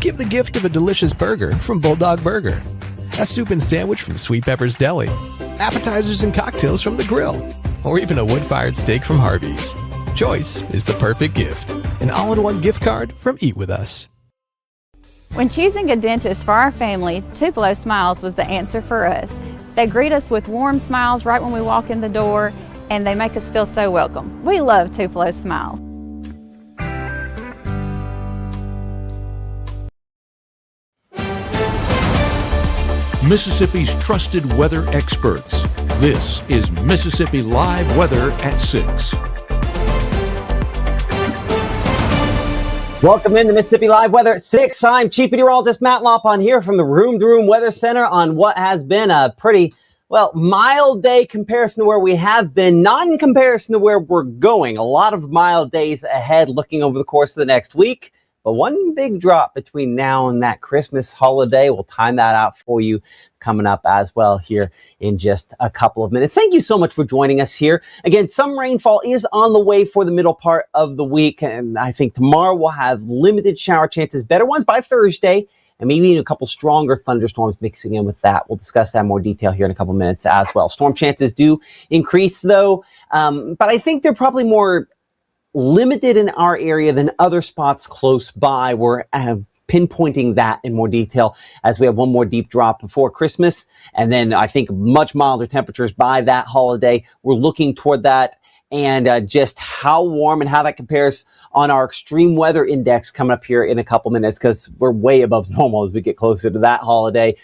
Give the gift of a delicious burger from Bulldog Burger, a soup and sandwich from Sweet Pepper's Deli, appetizers and cocktails from The Grill, or even a wood-fired steak from Harvey's. Choice is the perfect gift. An all-in-one gift card from Eat With Us. When choosing a dentist for our family, Tupelo Smiles was the answer for us. They greet us with warm smiles right when we walk in the door, and they make us feel so welcome. We love Tupelo Smiles. Mississippi's trusted weather experts. This is Mississippi Live Weather at 6. Welcome into Mississippi Live Weather at 6. I'm Chief Meteorologist Matt Loppon here from the Room to Room Weather Center on what has been a pretty, mild day comparison to where we have been, not in comparison to where we're going. A lot of mild days ahead looking over the course of the next week. But one big drop between now and that Christmas holiday. We'll time that out for you coming up as well here in just a couple of minutes. Thank you so much for joining us here. Again, some rainfall is on the way for the middle part of the week. And I think tomorrow we'll have limited shower chances, better ones by Thursday, and maybe even a couple stronger thunderstorms mixing in with that. We'll discuss that in more detail here in a couple minutes as well. Storm chances do increase though, but I think they're probably more limited in our area than other spots close by. We're pinpointing that in more detail as we have one more deep drop before Christmas. And then I think much milder temperatures by that holiday. We're looking toward that and just how warm and how that compares on our extreme weather index coming up here in a couple minutes, because we're way above normal as we get closer to that holiday.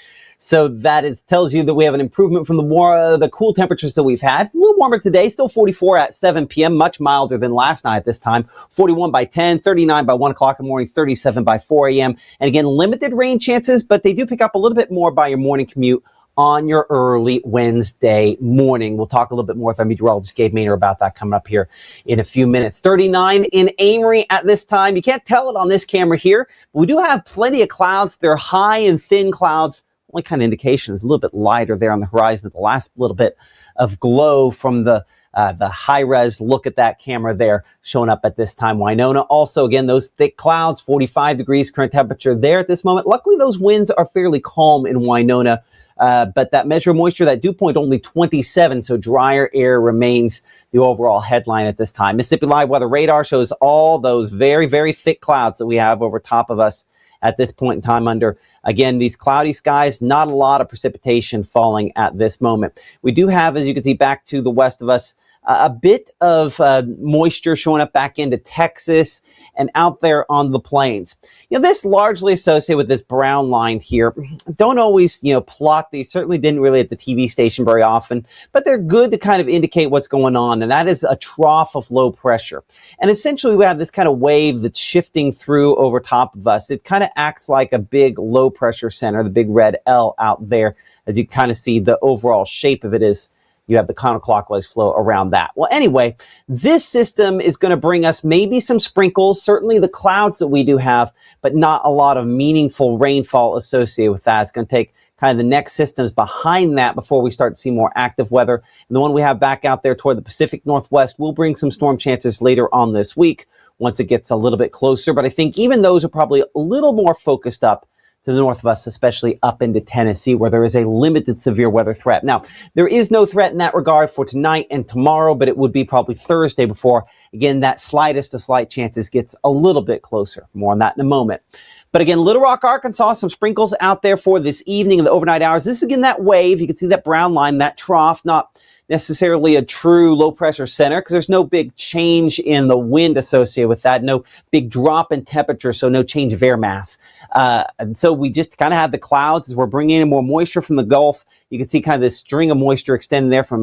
So that tells you that we have an improvement from the cool temperatures that we've had. A little warmer today, still 44 at 7 p.m., much milder than last night at this time. 41 by 10, 39 by 1 o'clock in the morning, 37 by 4 a.m. And again, limited rain chances, but they do pick up a little bit more by your morning commute on your early Wednesday morning. We'll talk a little bit more with our meteorologist, Gabe Maynor, about that coming up here in a few minutes. 39 in Amory at this time. You can't tell it on this camera here, but we do have plenty of clouds. They're high and thin clouds. Only kind of indication is a little bit lighter there on the horizon, with the last little bit of glow from the high-res look at that camera there showing up at this time. Winona also, again, those thick clouds, 45 degrees current temperature there at this moment. Luckily, those winds are fairly calm in Winona, but that measure of moisture, that dew point, only 27, so drier air remains the overall headline at this time. Mississippi Live Weather Radar shows all those very, very thick clouds that we have over top of us at this point in time under, again, these cloudy skies, not a lot of precipitation falling at this moment. We do have, as you can see, back to the west of us, a bit of moisture showing up back into Texas and out there on the plains. This largely associated with this brown line here. Don't always, plot these. Certainly didn't really at the TV station very often, but they're good to kind of indicate what's going on. And that is a trough of low pressure. And essentially we have this kind of wave that's shifting through over top of us. It kind of acts like a big low pressure center, the big red L out there. As you kind of see, the overall shape of it is you have the counterclockwise flow around that. Well, anyway, this system is going to bring us maybe some sprinkles, certainly the clouds that we do have, but not a lot of meaningful rainfall associated with that. It's going to take kind of the next systems behind that before we start to see more active weather. And the one we have back out there toward the Pacific Northwest will bring some storm chances later on this week once it gets a little bit closer. But I think even those are probably a little more focused up to the north of us, especially up into Tennessee, where there is a limited severe weather threat. Now, there is no threat in that regard for tonight and tomorrow, but it would be probably Thursday before, again, that slightest of slight chances gets a little bit closer. More on that in a moment. But again, Little Rock, Arkansas, some sprinkles out there for this evening in the overnight hours. This is, again, that wave. You can see that brown line, that trough, not necessarily a true low pressure center because there's no big change in the wind associated with that, no big drop in temperature, so no change of air mass. And so we just kind of have the clouds as we're bringing in more moisture from the Gulf. You can see kind of this string of moisture extending there from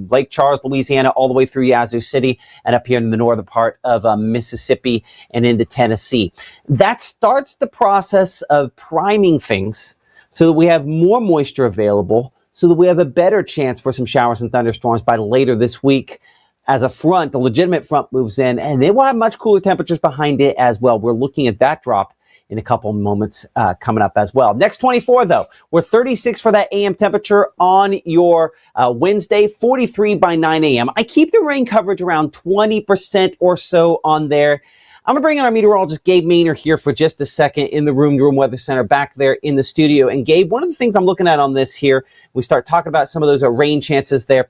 Lake Charles, Louisiana, all the way through Yazoo City and up here in the northern part of Mississippi and into Tennessee. That starts the process of priming things so that we have more moisture available, so that we have a better chance for some showers and thunderstorms by later this week as a front, a legitimate front moves in, and they will have much cooler temperatures behind it as well. We're looking at that drop in a couple moments coming up as well. Next 24, though, we're 36 for that AM temperature on your Wednesday, 43 by 9 a.m. I keep the rain coverage around 20% or so on there. I'm going to bring in our meteorologist, Gabe Maynor, here for just a second in the Room to Room Weather Center back there in the studio. And Gabe, one of the things I'm looking at on this here, we start talking about some of those rain chances there.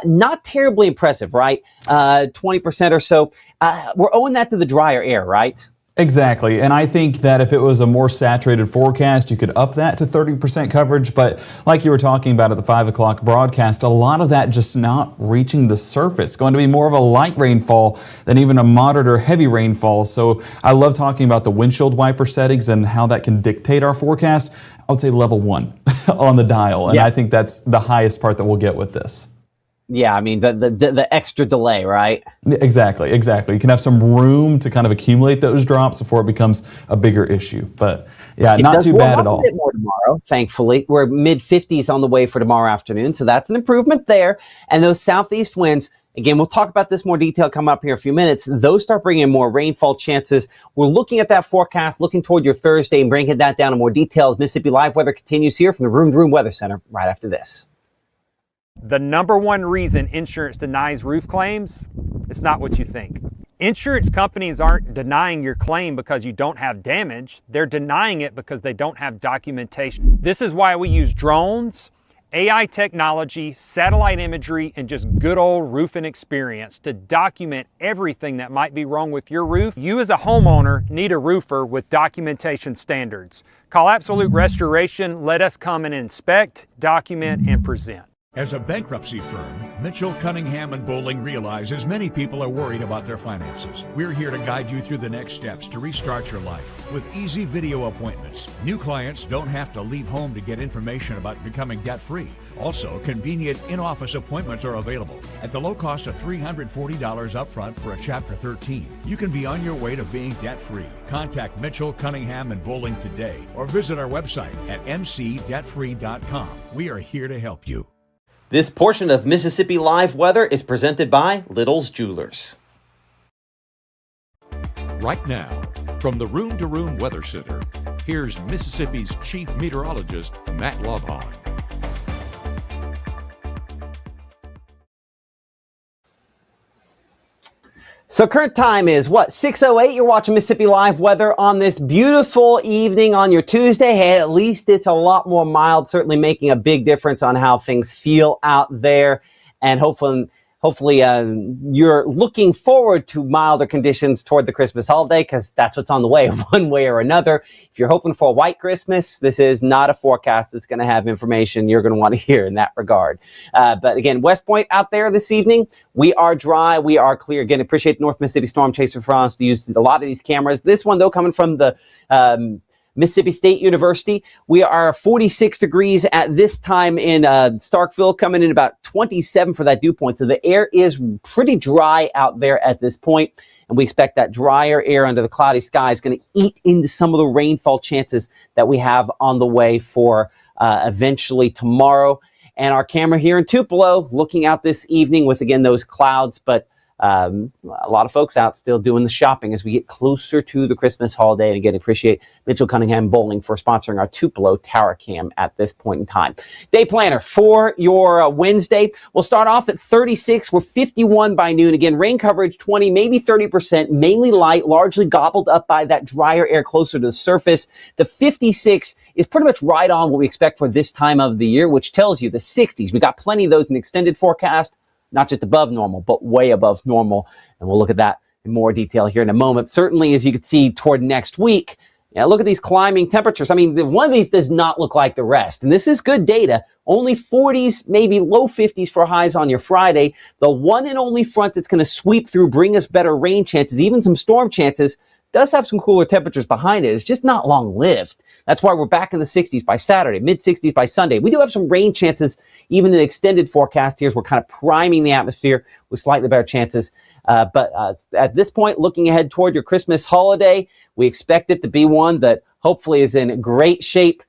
Not terribly impressive, right? 20% or so. We're owing that to the drier air, right? Exactly. And I think that if it was a more saturated forecast, you could up that to 30% coverage. But like you were talking about at the 5 o'clock broadcast, a lot of that just not reaching the surface. Going to be more of a light rainfall than even a moderate or heavy rainfall. So I love talking about the windshield wiper settings and how that can dictate our forecast. I would say level 1 on the dial. And I think that's the highest part that we'll get with this. Yeah, I mean, the extra delay, right? Exactly. You can have some room to kind of accumulate those drops before it becomes a bigger issue. But yeah, not too bad at all. A bit more tomorrow, thankfully. We're mid-50s on the way for tomorrow afternoon, so that's an improvement there. And those southeast winds, again, we'll talk about this more detail coming up here in a few minutes. Those start bringing in more rainfall chances. We're looking at that forecast, looking toward your Thursday and bringing that down to more details. Mississippi Live Weather continues here from the Room to Room Weather Center right after this. The number one reason insurance denies roof claims is not what you think. Insurance companies aren't denying your claim because you don't have damage. They're denying it because they don't have documentation. This is why we use drones, AI technology, satellite imagery, and just good old roofing experience to document everything that might be wrong with your roof. You as a homeowner need a roofer with documentation standards. Call Absolute Restoration. Let us come and inspect, document, and present. As a bankruptcy firm, Mitchell, Cunningham & Bowling realizes many people are worried about their finances. We're here to guide you through the next steps to restart your life with easy video appointments. New clients don't have to leave home to get information about becoming debt-free. Also, convenient in-office appointments are available at the low cost of $340 upfront for a Chapter 13. You can be on your way to being debt-free. Contact Mitchell, Cunningham & Bowling today or visit our website at mcdebtfree.com. We are here to help you. This portion of Mississippi Live Weather is presented by Little's Jewelers. Right now, from the Room to Room Weather Center, here's Mississippi's Chief Meteorologist, Matt Lovehon. So current time is what, 6:08? You're watching Mississippi Live Weather on this beautiful evening on your Tuesday. Hey, at least it's a lot more mild, certainly making a big difference on how things feel out there. And hopefully you're looking forward to milder conditions toward the Christmas holiday, because that's what's on the way one way or another. If you're hoping for a white Christmas, this is not a forecast that's going to have information you're going to want to hear in that regard. But again, West Point out there this evening, we are dry, we are clear. Again, appreciate the North Mississippi Storm Chaser for us to use a lot of these cameras. This one, though, coming from the Mississippi State University. We are 46 degrees at this time in Starkville, coming in about 27 for that dew point. So the air is pretty dry out there at this point, and we expect that drier air under the cloudy sky is going to eat into some of the rainfall chances that we have on the way for eventually tomorrow. And our camera here in Tupelo looking out this evening with, again, those clouds, but a lot of folks out still doing the shopping as we get closer to the Christmas holiday. And again, appreciate Mitchell, Cunningham Bowling for sponsoring our Tupelo Tower Cam at this point in time. Day planner for your Wednesday. We'll start off at 36. We're 51 by noon. Again, rain coverage 20, maybe 30%, mainly light, largely gobbled up by that drier air closer to the surface. The 56 is pretty much right on what we expect for this time of the year, which tells you the 60s. We got plenty of those in the extended forecast. Not just above normal, but way above normal. And we'll look at that in more detail here in a moment. Certainly, as you can see toward next week, look at these climbing temperatures. I mean, one of these does not look like the rest. And this is good data. Only 40s, maybe low 50s for highs on your Friday. The one and only front that's going to sweep through, bring us better rain chances, even some storm chances, does have some cooler temperatures behind it. It's just not long-lived. That's why we're back in the 60s by Saturday, mid-60s by Sunday. We do have some rain chances, even in the extended forecast here, as we're kind of priming the atmosphere with slightly better chances. But at this point, looking ahead toward your Christmas holiday, we expect it to be one that hopefully is in great shape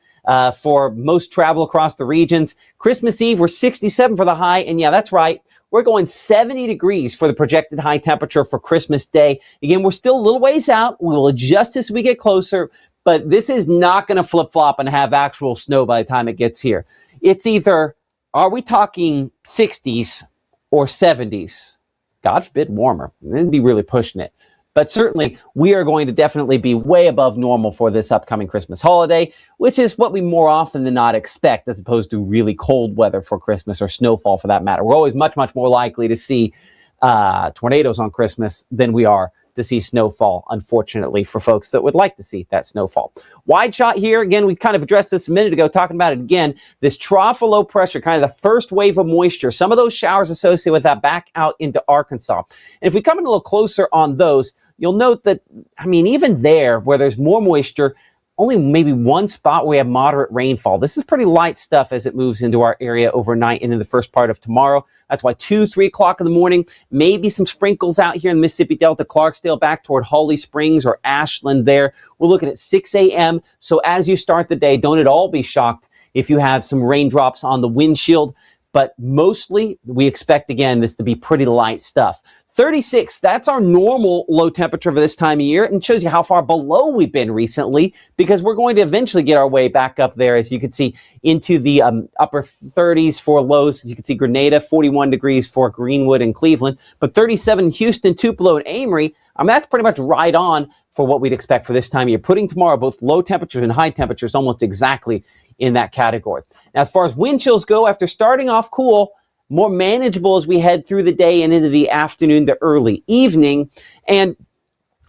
for most travel across the regions. Christmas Eve, we're 67 for the high, and yeah, that's right. We're going 70 degrees for the projected high temperature for Christmas Day. Again, we're still a little ways out. We will adjust as we get closer, but this is not going to flip-flop and have actual snow by the time it gets here. It's either, are we talking 60s or 70s? God forbid warmer. It'd be really pushing it. But certainly, we are going to definitely be way above normal for this upcoming Christmas holiday, which is what we more often than not expect, as opposed to really cold weather for Christmas or snowfall for that matter. We're always much, much more likely to see tornadoes on Christmas than we are to see snowfall, unfortunately, for folks that would like to see that snowfall. Wide shot here. Again, we kind of addressed this a minute ago, talking about it again. This trough of low pressure, kind of the first wave of moisture, some of those showers associated with that back out into Arkansas. And if we come in a little closer on those, you'll note that, I mean, even there where there's more moisture, only maybe one spot where we have moderate rainfall. This is pretty light stuff as it moves into our area overnight and in the first part of tomorrow. That's why 2, 3 o'clock in the morning, maybe some sprinkles out here in the Mississippi Delta, Clarksdale back toward Holly Springs or Ashland there. We're looking at 6 a.m. So as you start the day, don't at all be shocked if you have some raindrops on the windshield. But mostly, we expect, again, this to be pretty light stuff. 36, that's our normal low temperature for this time of year, and shows you how far below we've been recently, because we're going to eventually get our way back up there, as you can see, into the upper 30s for lows. As you can see, Grenada, 41 degrees for Greenwood and Cleveland, but 37 in Houston, Tupelo, and Amory. I mean, that's pretty much right on for what we'd expect for this time of year. Putting tomorrow both low temperatures and high temperatures almost exactly in that category. Now, as far as wind chills go, after starting off cool, more manageable as we head through the day and into the afternoon to early evening. And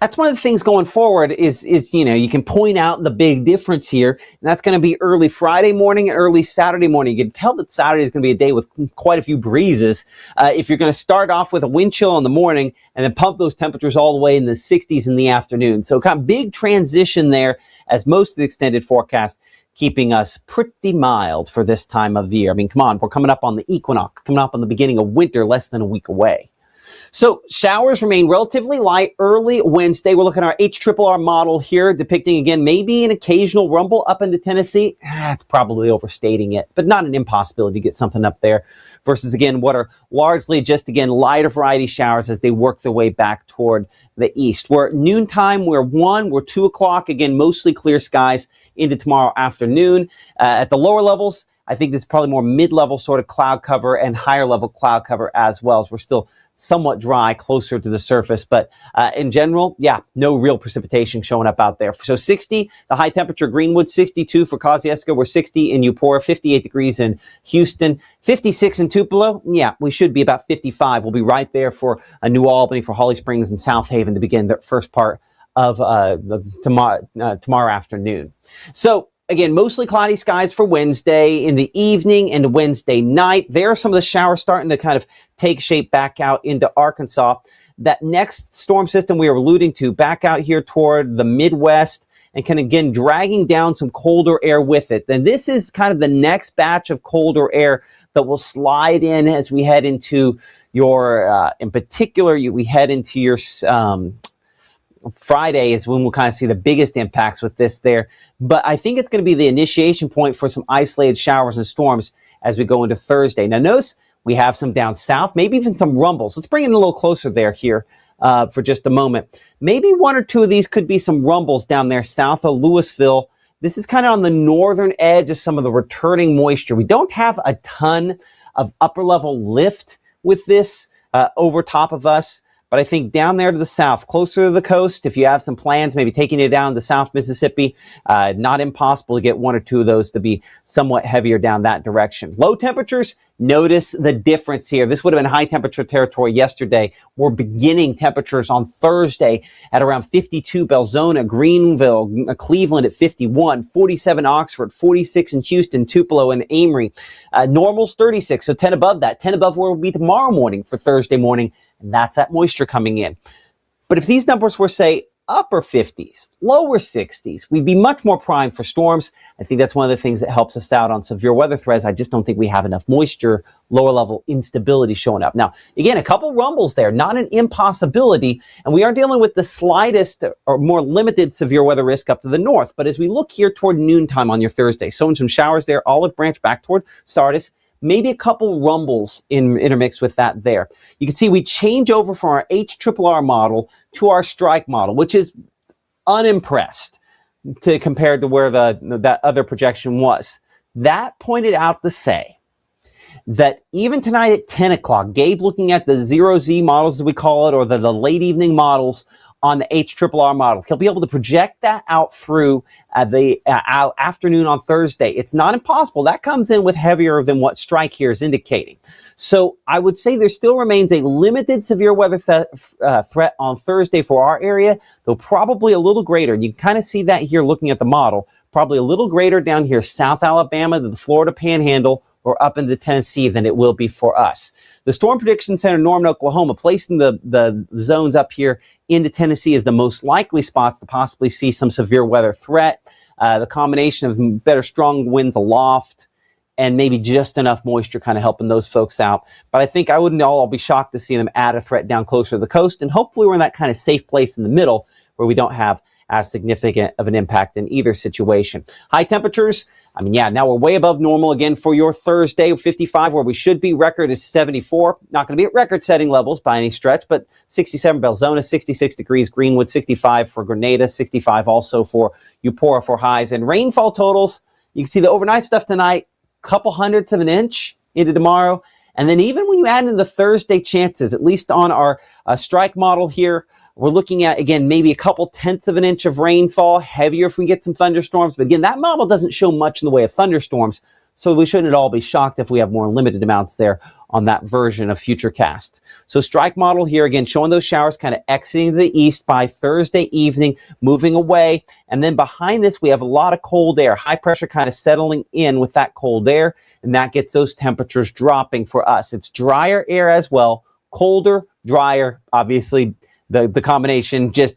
that's one of the things going forward is you can point out the big difference here, and that's going to be early Friday morning and early Saturday morning. You can tell that Saturday is going to be a day with quite a few breezes. If you're going to start off with a wind chill in the morning and then pump those temperatures all the way in the 60s in the afternoon. So kind of big transition there, as most of the extended forecast keeping us pretty mild for this time of the year. I mean, come on, we're coming up on the equinox, coming up on the beginning of winter, less than a week away. So showers remain relatively light early Wednesday. We're looking at our HRRR model here, depicting, again, maybe an occasional rumble up into Tennessee. It's probably overstating it, but not an impossibility to get something up there. Versus, again, what are largely just, again, lighter variety showers as they work their way back toward the east. We're at noontime, we're 1, we're 2 o'clock, again, mostly clear skies into tomorrow afternoon. At the lower levels, I think this is probably more mid-level sort of cloud cover and higher level cloud cover as well, as we're still somewhat dry closer to the surface. But in general, yeah, no real precipitation showing up out there. So 60, the high temperature Greenwood, 62 for Kosciuszko, we're 60 in Eupora, 58 degrees in Houston, 56 in Tupelo. Yeah, we should be about 55. We'll be right there for New Albany, for Holly Springs and South Haven to begin the first part of tomorrow afternoon. So again, mostly cloudy skies for Wednesday in the evening and Wednesday night. There are some of the showers starting to kind of take shape back out into Arkansas. That next storm system we are alluding to back out here toward the Midwest and can, again, dragging down some colder air with it. Then this is kind of the next batch of colder air that will slide in as we head into your, in particular, we head into your Friday is when we'll kind of see the biggest impacts with this there. But I think it's going to be the initiation point for some isolated showers and storms as we go into Thursday. Now notice we have some down south, maybe even some rumbles. Let's bring it a little closer there here for just a moment. Maybe 1 or 2 of these could be some rumbles down there south of Louisville. This is kind of on the northern edge of some of the returning moisture. We don't have a ton of upper level lift with this over top of us. But I think down there to the south, closer to the coast, if you have some plans, maybe taking it down to South Mississippi, not impossible to get 1 or 2 of those to be somewhat heavier down that direction. Low temperatures, notice the difference here. This would have been high temperature territory yesterday. We're beginning temperatures on Thursday at around 52 Belzona, Greenville, Cleveland at 51, 47 Oxford, 46 in Houston, Tupelo, and Amory. Normal's 36, so 10 above that. 10 above where we'll be tomorrow morning for Thursday morning. And that's that moisture coming in. But if these numbers were, say, upper 50s, lower 60s, we'd be much more primed for storms. I think that's one of the things that helps us out on severe weather threats. I just don't think we have enough moisture, lower level instability showing up. Now, again, a couple rumbles there, not an impossibility. And we are dealing with the slightest or more limited severe weather risk up to the north. But as we look here toward noontime on your Thursday, showing some showers there, Olive Branch back toward Sardis, maybe a couple rumbles intermixed with that there. You can see we change over from our HRRR model to our strike model, which is unimpressed compared to where that other projection was. That pointed out to say that even tonight at 10 o'clock, Gabe looking at the 0Z models, as we call it, or the late evening models on the HRRR model. He'll be able to project that out through the afternoon on Thursday. It's not impossible. That comes in with heavier than what Strike here is indicating. So I would say there still remains a limited severe weather threat on Thursday for our area, though probably a little greater. And you can kind of see that here looking at the model. Probably a little greater down here, South Alabama to the Florida Panhandle, or up into Tennessee than it will be for us. The Storm Prediction Center, Norman, Oklahoma, placing the zones up here into Tennessee is the most likely spots to possibly see some severe weather threat. The combination of better strong winds aloft and maybe just enough moisture kind of helping those folks out. But I think I wouldn't all be shocked to see them add a threat down closer to the coast. And hopefully we're in that kind of safe place in the middle where we don't have as significant of an impact in either situation. High temperatures, now we're way above normal again for your Thursday, 55 where we should be. Record is 74. Not going to be at record-setting levels by any stretch, but 67 Belzona, 66 degrees Greenwood, 65 for Grenada, 65 also for Eupora for highs. And rainfall totals, you can see the overnight stuff tonight, couple hundredths of an inch into tomorrow. And then even when you add in the Thursday chances, at least on our strike model here, we're looking at, again, maybe a couple tenths of an inch of rainfall, heavier if we get some thunderstorms. But again, that model doesn't show much in the way of thunderstorms, so we shouldn't at all be shocked if we have more limited amounts there on that version of Futurecast. So strike model here, again, showing those showers kind of exiting to the east by Thursday evening, moving away. And then behind this, we have a lot of cold air, high pressure kind of settling in with that cold air, and that gets those temperatures dropping for us. It's drier air as well, colder, drier, obviously. The combination just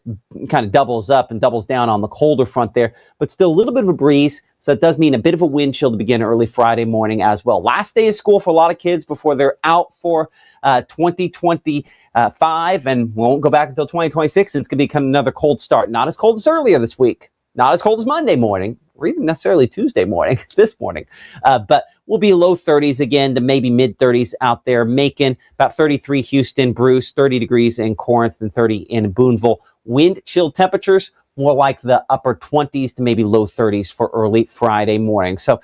kind of doubles up and doubles down on the colder front there, but still a little bit of a breeze. So it does mean a bit of a wind chill to begin early Friday morning as well. Last day of school for a lot of kids before they're out for 2025 and won't go back until 2026. And it's going to become another cold start. Not as cold as earlier this week, not as cold as Monday morning, or even necessarily Tuesday morning, this morning. But we'll be low 30s again to maybe mid 30s out there. Macon, about 33 Houston, Bruce, 30 degrees in Corinth, and 30 in Boonville. Wind chill temperatures, more like the upper 20s to maybe low 30s for early Friday morning. So,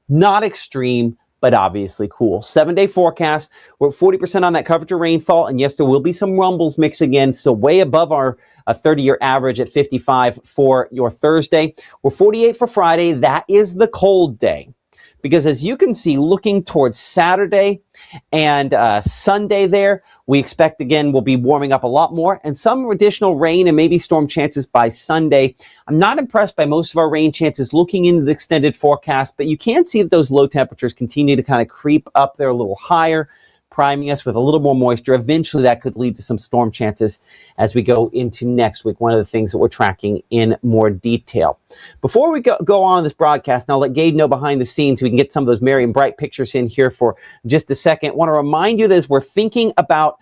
not extreme, but obviously cool. 7-day forecast. We're at 40% on that coverage of rainfall. And yes, there will be some rumbles mix again. So way above our 30-year average at 55 for your Thursday. We're 48 for Friday. That is the cold day. Because as you can see, looking towards Saturday and Sunday there, we expect, again, we'll be warming up a lot more and some additional rain and maybe storm chances by Sunday. I'm not impressed by most of our rain chances looking into the extended forecast, but you can see that those low temperatures continue to kind of creep up there a little higher, priming us with a little more moisture. Eventually, that could lead to some storm chances as we go into next week, one of the things that we're tracking in more detail. Before we go on this broadcast, and I'll let Gabe know behind the scenes so we can get some of those merry and bright pictures in here for just a second. I want to remind you that as we're thinking about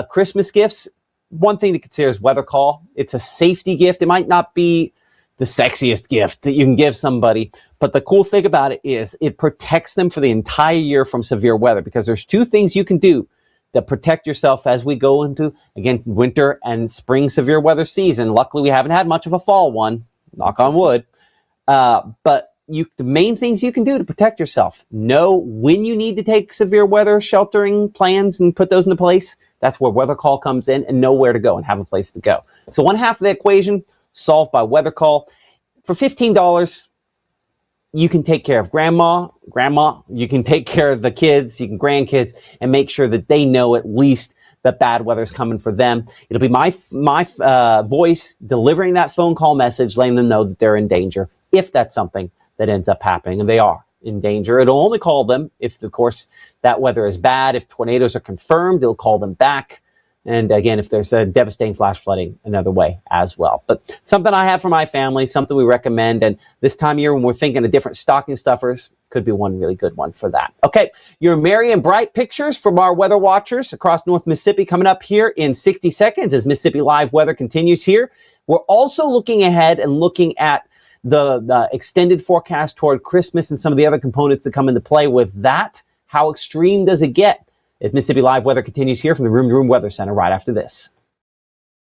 Christmas gifts, one thing to consider is weather call. It's a safety gift. It might not be the sexiest gift that you can give somebody, but the cool thing about it is it protects them for the entire year from severe weather, because there's two things you can do that protect yourself as we go into, again, winter and spring severe weather season. Luckily, we haven't had much of a fall one, knock on wood. But the main things you can do to protect yourself: know when you need to take severe weather sheltering plans and put those into place. That's where weather call comes in, and know where to go and have a place to go. So one half of the equation solved by weather call. For $15, you can take care of grandma, you can take care of the kids, you can grandkids, and make sure that they know at least that bad weather's coming for them. It'll be my voice delivering that phone call message, letting them know that they're in danger, if that's something that ends up happening, and they are in danger. It'll only call them if, of course, that weather is bad. If tornadoes are confirmed, it'll call them back. And again, if there's a devastating flash flooding, another way as well. But something I have for my family, something we recommend. And this time of year, when we're thinking of different stocking stuffers, could be one really good one for that. Okay, your merry and bright pictures from our weather watchers across North Mississippi coming up here in 60 seconds as Mississippi Live weather continues here. We're also looking ahead and looking at the extended forecast toward Christmas and some of the other components that come into play with that. How extreme does it get? As Mississippi Live weather continues here from the Room to Room Weather Center right after this.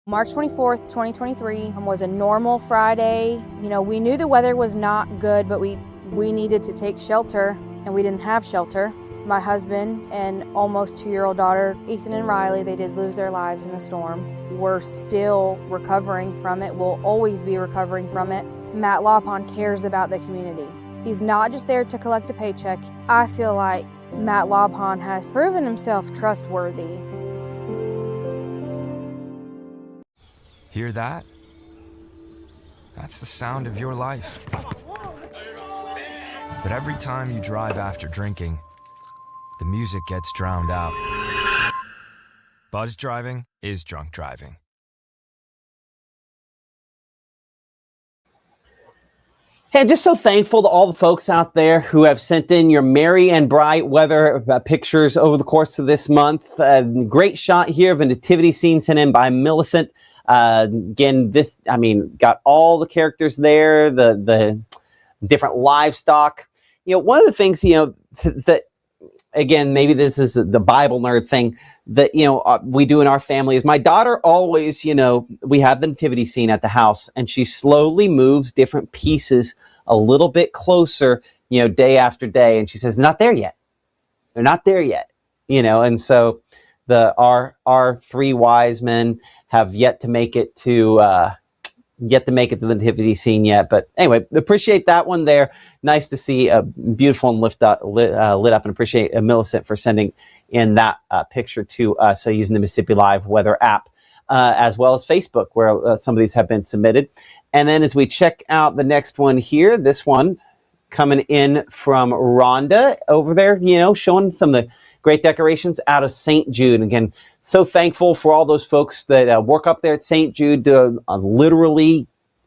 March 24th, 2023 was a normal Friday. We knew the weather was not good, but we needed to take shelter, and we didn't have shelter. My husband and almost 2-year-old daughter, Ethan and Riley, they did lose their lives in the storm. we're still recovering from it. We'll always be recovering from it. Matt Lawpon cares about the community. He's not just there to collect a paycheck. I feel like Matt Lawpon has proven himself trustworthy. Hear that? That's the sound of your life. But every time you drive after drinking, the music gets drowned out. Buzz driving is drunk driving. Hey, I'm just so thankful to all the folks out there who have sent in your merry and bright weather pictures over the course of this month. Great shot here of a nativity scene sent in by Millicent. Again, got all the characters there, the different livestock. One of the things, that, again, maybe this is the Bible nerd thing that, we do in our family is my daughter always, we have the nativity scene at the house and she slowly moves different pieces a little bit closer, day after day. And she says, not there yet. They're not there yet, and so our three wise men have yet to make it to the nativity scene yet. But anyway, appreciate that one there. Nice to see a beautiful and lit up, and appreciate Millicent for sending in that picture to us using the Mississippi Live weather app, as well as Facebook, where some of these have been submitted. And then as we check out the next one here, this one coming in from Rhonda over there, showing some of the great decorations out of St. Jude. Again, so thankful for all those folks that work up there at St. Jude to literally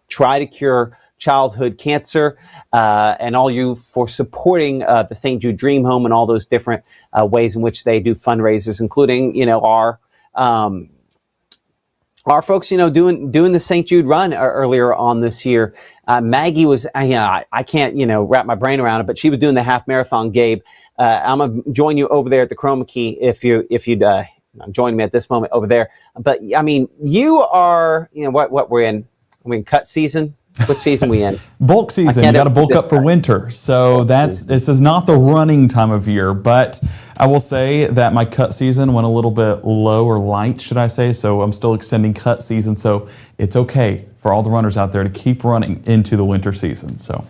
try to cure childhood cancer, and all you for supporting the St. Jude Dream Home and all those different ways in which they do fundraisers, including, our folks, doing the St. Jude run earlier on this year. Maggie was, I can't, wrap my brain around it, but she was doing the half marathon. Gabe, I'm gonna join you over there at the Chroma Key if you'd join me at this moment over there. But I mean, you are, what we're in. We're in cut season. What season we in? Bulk season. You got to bulk up for winter. So this is not the running time of year, but I will say that my cut season went a little bit low, or light, should I say. So I'm still extending cut season. So it's okay for all the runners out there to keep running into the winter season. So.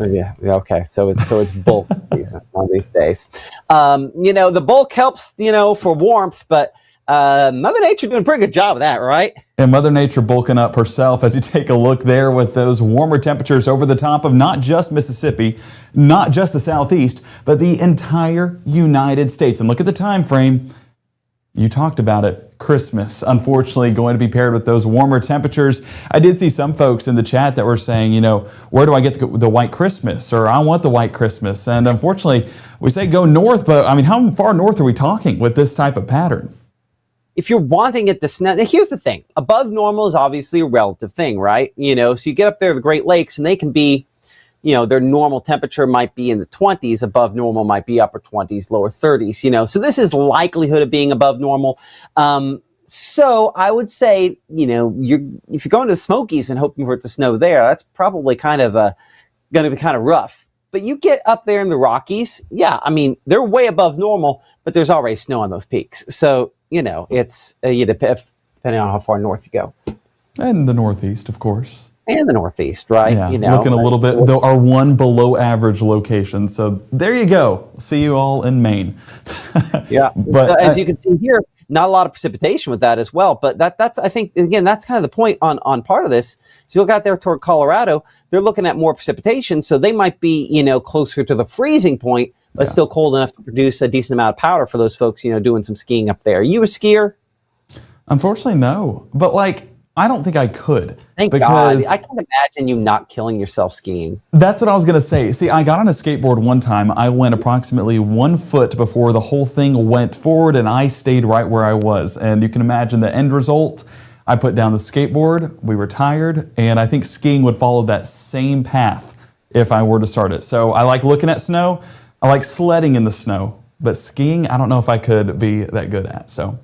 Yeah. Okay. So it's bulk season on these days. The bulk helps, for warmth, but Mother Nature doing a pretty good job of that, right? And Mother Nature bulking up herself as you take a look there with those warmer temperatures over the top of not just Mississippi, not just the Southeast, but the entire United States. And look at the time frame. You talked about it. Christmas, unfortunately, going to be paired with those warmer temperatures. I did see some folks in the chat that were saying, where do I get the white Christmas? Or I want the white Christmas. And unfortunately, we say go north, but I mean, how far north are we talking with this type of pattern? If you're wanting it to snow, now here's the thing. Above normal is obviously a relative thing, right? So you get up there to the Great Lakes and they can be, their normal temperature might be in the 20s. Above normal might be upper 20s, lower 30s, So this is likelihood of being above normal. So I would say, if you're going to the Smokies and hoping for it to snow there, that's probably kind of going to be kind of rough. But you get up there in the Rockies, yeah, I mean, they're way above normal, but there's already snow on those peaks. So, it's depending on how far north you go. And the Northeast, of course. And the Northeast, right? Yeah, looking a little bit, though, our one below average location. So there you go. See you all in Maine. Yeah. But so, as you can see here, not a lot of precipitation with that as well. But that's, I think, again, that's kind of the point on part of this. If you look out there toward Colorado, they're looking at more precipitation. So they might be, closer to the freezing point, but still cold enough to produce a decent amount of powder for those folks, doing some skiing up there. Are you a skier? Unfortunately, no. But I don't think I could. Thank God. I can't imagine you not killing yourself skiing. That's what I was going to say. See, I got on a skateboard one time. I went approximately 1 foot before the whole thing went forward, and I stayed right where I was. And you can imagine the end result. I put down the skateboard, we retired, and I think skiing would follow that same path if I were to start it. So I like looking at snow. I like sledding in the snow. But skiing, I don't know if I could be that good at. So,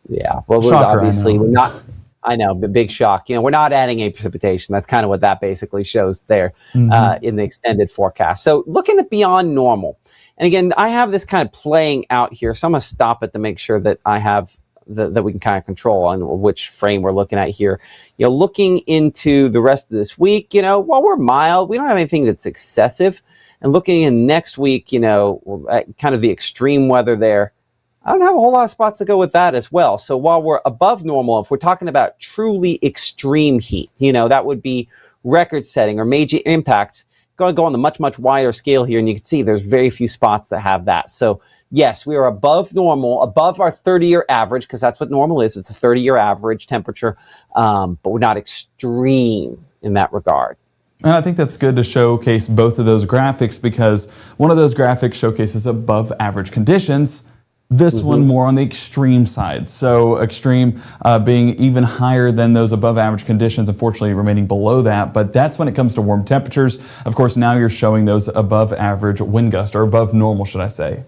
yeah. Well, we're not... I know, big shock. We're not adding any precipitation. That's kind of what that basically shows there in the extended forecast. So looking at beyond normal. And again, I have this kind of playing out here. So I'm going to stop it to make sure that I have that we can kind of control on which frame we're looking at here. Looking into the rest of this week, while we're mild, we don't have anything that's excessive. And looking in next week, at kind of the extreme weather there, I don't have a whole lot of spots to go with that as well. So while we're above normal, if we're talking about truly extreme heat, that would be record setting or major impacts, going to go on the much, much wider scale here. And you can see there's very few spots that have that. So yes, we are above normal, above our 30-year average, because that's what normal is. It's a 30-year average temperature, but we're not extreme in that regard. And I think that's good to showcase both of those graphics, because one of those graphics showcases above average conditions. This one more on the extreme side. So extreme being even higher than those above average conditions, unfortunately remaining below that. But that's when it comes to warm temperatures. Of course, now you're showing those above average wind gusts, or above normal, should I say.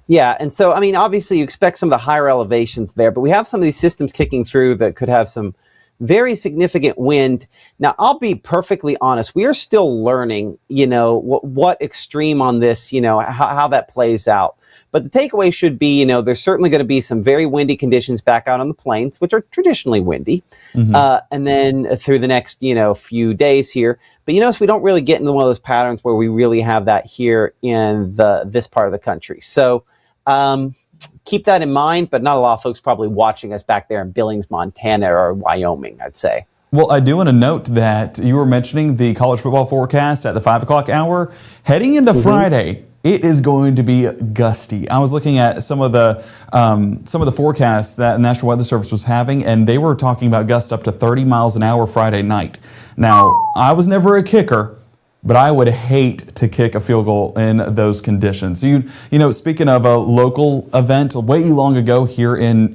Yeah, and so, obviously you expect some of the higher elevations there, but we have some of these systems kicking through that could have some very significant wind. Now, I'll be perfectly honest. We are still learning, what extreme on this, how that plays out. But the takeaway should be, there's certainly going to be some very windy conditions back out on the plains, which are traditionally windy. And then through the next, few days here. But so we don't really get into one of those patterns where we really have that here in this part of the country. So keep that in mind, but not a lot of folks probably watching us back there in Billings, Montana, or Wyoming, I'd say. Well, I do want to note that you were mentioning the college football forecast at the 5 o'clock hour. Heading into Friday, it is going to be gusty. I was looking at some of the forecasts that the National Weather Service was having, and they were talking about gusts up to 30 miles an hour Friday night. Now, I was never a kicker, but I would hate to kick a field goal in those conditions. Speaking of a local event, way long ago here in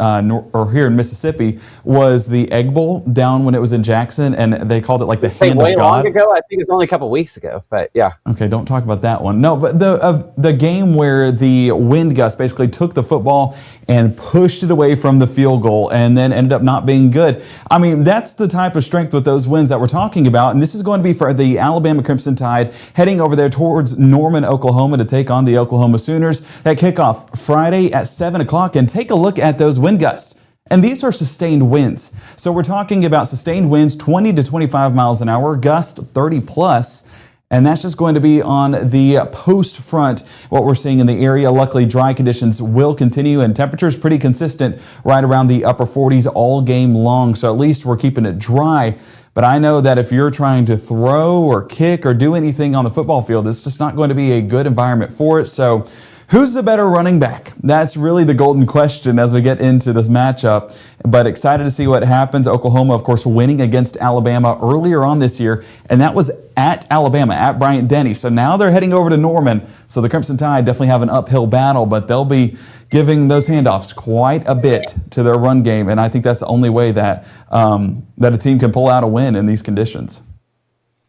Mississippi was the Egg Bowl down when it was in Jackson, and they called it like the hand of God. Way long ago? I think it was only a couple weeks ago, but yeah. Okay, don't talk about that one. No, but the game where the wind gust basically took the football and pushed it away from the field goal and then ended up not being good. That's the type of strength with those winds that we're talking about, and this is going to be for the Alabama Crimson Tide heading over there towards Norman, Oklahoma to take on the Oklahoma Sooners. That kickoff Friday at 7 o'clock, and take a look at those wind gusts. And these are sustained winds. So we're talking about sustained winds 20 to 25 miles an hour, gust 30 plus. And that's just going to be on the post front, what we're seeing in the area. Luckily, dry conditions will continue, and temperatures pretty consistent right around the upper 40s all game long. So at least we're keeping it dry. But I know that if you're trying to throw or kick or do anything on the football field, it's just not going to be a good environment for it. So who's the better running back? That's really the golden question as we get into this matchup. But excited to see what happens. Oklahoma, of course, winning against Alabama earlier on this year, and that was at Alabama, at Bryant-Denny. So now they're heading over to Norman. So the Crimson Tide definitely have an uphill battle, but they'll be giving those handoffs quite a bit to their run game. And I think that's the only way that that a team can pull out a win in these conditions.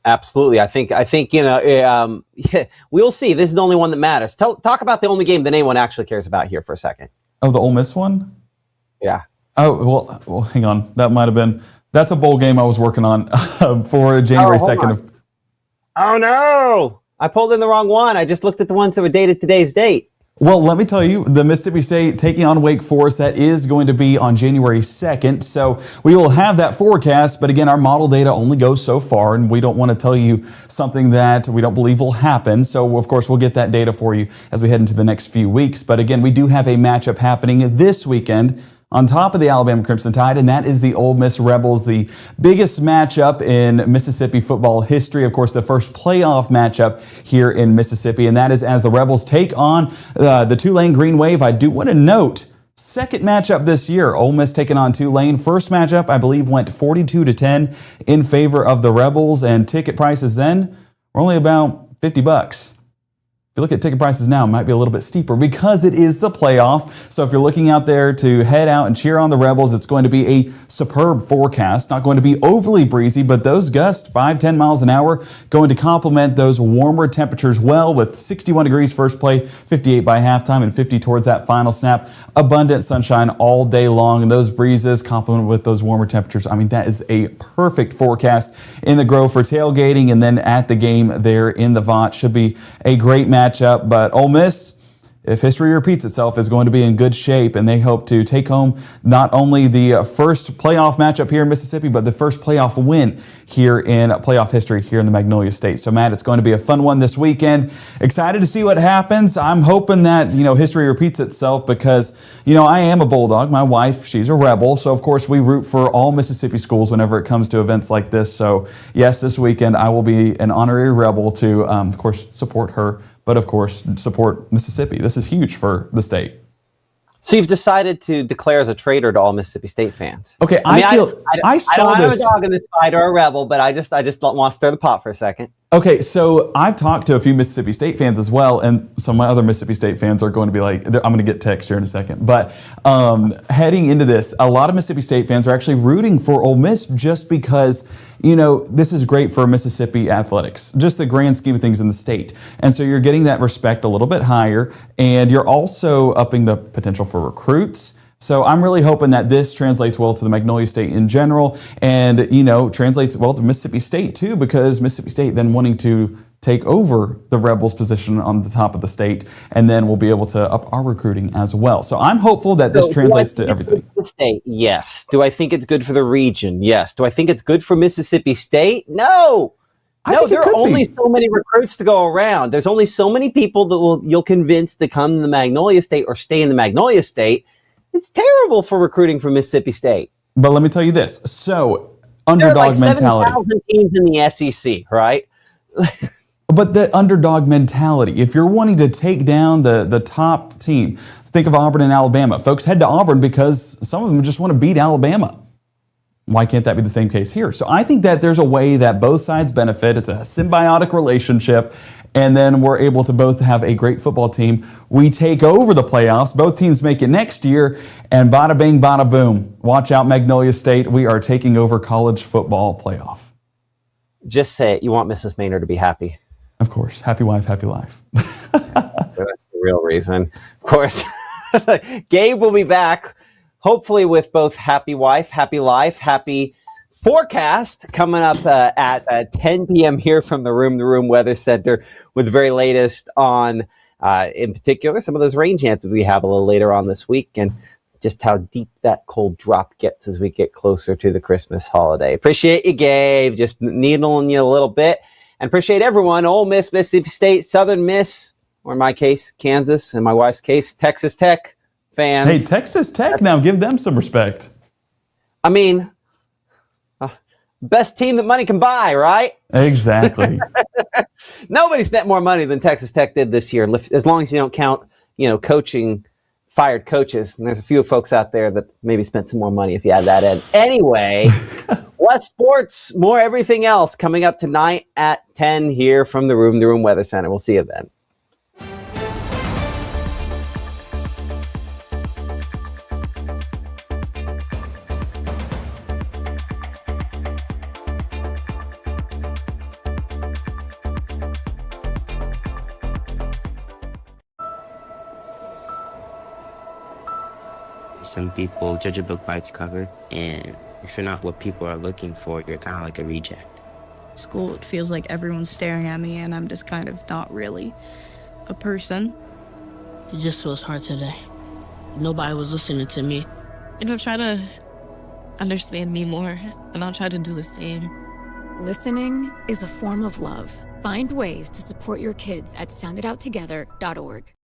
Absolutely. I think we'll see. This is the only one that matters. Talk about the only game that anyone actually cares about here for a second. Oh, the Ole Miss one? Yeah. Oh, well, hang on. That might have been, that's a bowl game I was working on for January 2nd. Oh, no. I pulled in the wrong one. I just looked at the ones that were dated today's date. Well, let me tell you, the Mississippi State taking on Wake Forest, that is going to be on January 2nd. So we will have that forecast. But again, our model data only goes so far, and we don't want to tell you something that we don't believe will happen. So, of course, we'll get that data for you as we head into the next few weeks. But again, we do have a matchup happening this weekend on top of the Alabama Crimson Tide, and that is the Ole Miss Rebels, the biggest matchup in Mississippi football history. Of course, the first playoff matchup here in Mississippi, and that is as the Rebels take on the Tulane Green Wave. I do want to note, second matchup this year, Ole Miss taking on Tulane. First matchup, I believe, went 42-10 in favor of the Rebels, and ticket prices then were only about $50. If you look at ticket prices now, it might be a little bit steeper because it is the playoff. So if you're looking out there to head out and cheer on the Rebels, it's going to be a superb forecast. Not going to be overly breezy, but those gusts, 5-10 miles an hour, going to complement those warmer temperatures well, with 61 degrees first play, 58 by halftime, and 50 towards that final snap. Abundant sunshine all day long, and those breezes complement with those warmer temperatures. That is a perfect forecast in the Grove for tailgating, and then at the game there in the Vaught. Should be a great matchup, but Ole Miss, if history repeats itself, is going to be in good shape, and they hope to take home not only the first playoff matchup here in Mississippi, but the first playoff win here in playoff history here in the Magnolia State. So, Matt, it's going to be a fun one this weekend. Excited to see what happens. I'm hoping that, history repeats itself because, I am a Bulldog. My wife, she's a Rebel. So, of course, we root for all Mississippi schools whenever it comes to events like this. So, yes, this weekend I will be an honorary Rebel to, of course, support her, but of course, support Mississippi. This is huge for the state. So you've decided to declare as a traitor to all Mississippi State fans. Okay, I saw don't this. have a dog in this fight or a Rebel, but I just don't want to stir the pot for a second. Okay, so I've talked to a few Mississippi State fans as well, and some of my other Mississippi State fans are going to be like, I'm going to get text here in a second. But heading into this, a lot of Mississippi State fans are actually rooting for Ole Miss just because, this is great for Mississippi athletics, just the grand scheme of things in the state. And so you're getting that respect a little bit higher, and you're also upping the potential for recruits. So I'm really hoping that this translates well to the Magnolia State in general and, translates well to Mississippi State too, because Mississippi State then wanting to take over the Rebels position on the top of the state, and then we'll be able to up our recruiting as well. So I'm hopeful that this translates to everything. The state, yes. Do I think it's good for the region? Yes. Do I think it's good for Mississippi State? No. No, there are only so many recruits to go around. There's only so many people that you'll convince to come to the Magnolia State or stay in the Magnolia State. It's terrible for recruiting from Mississippi State. But let me tell you this. So, underdog mentality. 7,000 teams in the SEC, right? But the underdog mentality, if you're wanting to take down the top team, think of Auburn and Alabama. Folks head to Auburn because some of them just want to beat Alabama. Why can't that be the same case here? So I think that there's a way that both sides benefit. It's a symbiotic relationship. And then we're able to both have a great football team. We take over the playoffs. Both teams make it next year. And bada bing, bada boom. Watch out, Magnolia State. We are taking over college football playoff. Just say it. You want Mrs. Maynard to be happy. Of course. Happy wife, happy life. That's the real reason. Of course. Gabe will be back, hopefully with both happy wife, happy life, happy forecast coming up at 10 p.m. here from the Room Weather Center with the very latest on, in particular, some of those rain chances we have a little later on this week and just how deep that cold drop gets as we get closer to the Christmas holiday. Appreciate you, Gabe. Just needling you a little bit. And appreciate everyone. Ole Miss, Mississippi State, Southern Miss, or in my case, Kansas, in my wife's case, Texas Tech fans. Hey, Texas Tech now, give them some respect. I mean, best team that money can buy, right? Exactly. Nobody spent more money than Texas Tech did this year, as long as you don't count, coaching fired coaches. And there's a few folks out there that maybe spent some more money if you add that in. Anyway, less sports, more everything else coming up tonight at 10 here from the Room Weather Center. We'll see you then. Some people judge a book by its cover, and if you're not what people are looking for, you're kind of like a reject. School, it feels like everyone's staring at me, and I'm just kind of not really a person. It just feels hard today. Nobody was listening to me. Try to understand me more, and I'll try to do the same. Listening is a form of love. Find ways to support your kids at soundedouttogether.org.